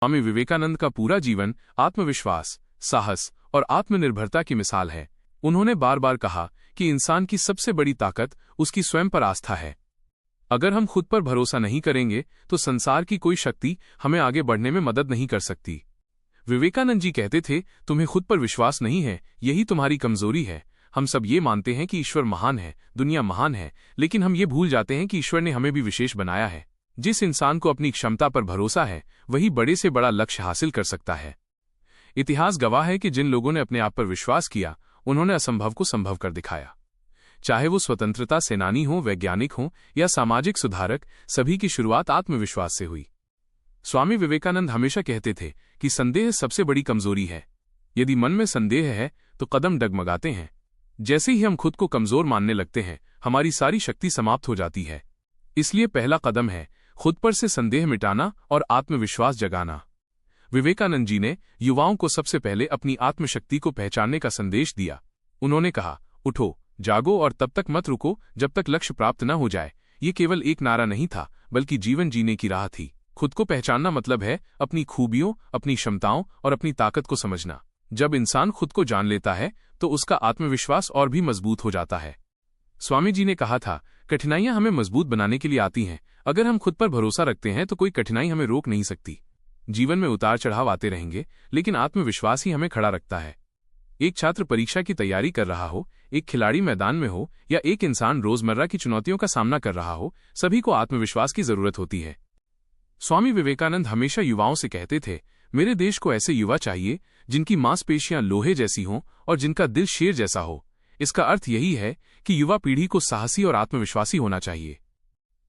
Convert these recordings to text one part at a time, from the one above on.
स्वामी विवेकानंद का पूरा जीवन आत्मविश्वास, साहस और आत्मनिर्भरता की मिसाल है। उन्होंने बार बार कहा कि इंसान की सबसे बड़ी ताकत उसकी स्वयं पर आस्था है। अगर हम खुद पर भरोसा नहीं करेंगे तो संसार की कोई शक्ति हमें आगे बढ़ने में मदद नहीं कर सकती। विवेकानंद जी कहते थे, तुम्हें खुद पर विश्वास नहीं है, यही तुम्हारी कमजोरी है। हम सब ये मानते हैं कि ईश्वर महान है, दुनिया महान है, लेकिन हम ये भूल जाते हैं कि ईश्वर ने हमें भी विशेष बनाया है। जिस इंसान को अपनी क्षमता पर भरोसा है वही बड़े से बड़ा लक्ष्य हासिल कर सकता है। इतिहास गवाह है कि जिन लोगों ने अपने आप पर विश्वास किया उन्होंने असंभव को संभव कर दिखाया। चाहे वो स्वतंत्रता सेनानी हो, वैज्ञानिक हो या सामाजिक सुधारक, सभी की शुरुआत आत्मविश्वास से हुई। स्वामी विवेकानंद हमेशा कहते थे कि संदेह सबसे बड़ी कमजोरी है। यदि मन में संदेह है तो कदम डगमगाते हैं। जैसे ही हम खुद को कमजोर मानने लगते हैं हमारी सारी शक्ति समाप्त हो जाती है। इसलिए पहला कदम है खुद पर से संदेह मिटाना और आत्मविश्वास जगाना। विवेकानंद जी ने युवाओं को सबसे पहले अपनी आत्मशक्ति को पहचानने का संदेश दिया। उन्होंने कहा, उठो, जागो और तब तक मत रुको जब तक लक्ष्य प्राप्त न हो जाए। ये केवल एक नारा नहीं था, बल्कि जीवन जीने की राह थी। खुद को पहचानना मतलब है अपनी खूबियों, अपनी क्षमताओं और अपनी ताकत को समझना। जब इंसान खुद को जान लेता है तो उसका आत्मविश्वास और भी मजबूत हो जाता है। स्वामी जी ने कहा था, कठिनाइयां हमें मजबूत बनाने के लिए आती हैं। अगर हम खुद पर भरोसा रखते हैं तो कोई कठिनाई हमें रोक नहीं सकती। जीवन में उतार चढ़ाव आते रहेंगे, लेकिन आत्मविश्वास ही हमें खड़ा रखता है। एक छात्र परीक्षा की तैयारी कर रहा हो, एक खिलाड़ी मैदान में हो या एक इंसान रोजमर्रा की चुनौतियों का सामना कर रहा हो, सभी को आत्मविश्वास की जरूरत होती है। स्वामी विवेकानंद हमेशा युवाओं से कहते थे, मेरे देश को ऐसे युवा चाहिए जिनकी मांसपेशियां लोहे जैसी हों और जिनका दिल शेर जैसा हो। इसका अर्थ यही है कि युवा पीढ़ी को साहसी और आत्मविश्वासी होना चाहिए।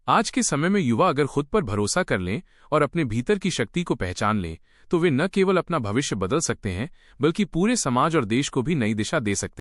आज के समय में युवा अगर खुद पर भरोसा कर लें और अपने भीतर की शक्ति को पहचान लें तो वे न केवल अपना भविष्य बदल सकते हैं, बल्कि पूरे समाज और देश को भी नई दिशा दे सकते हैं।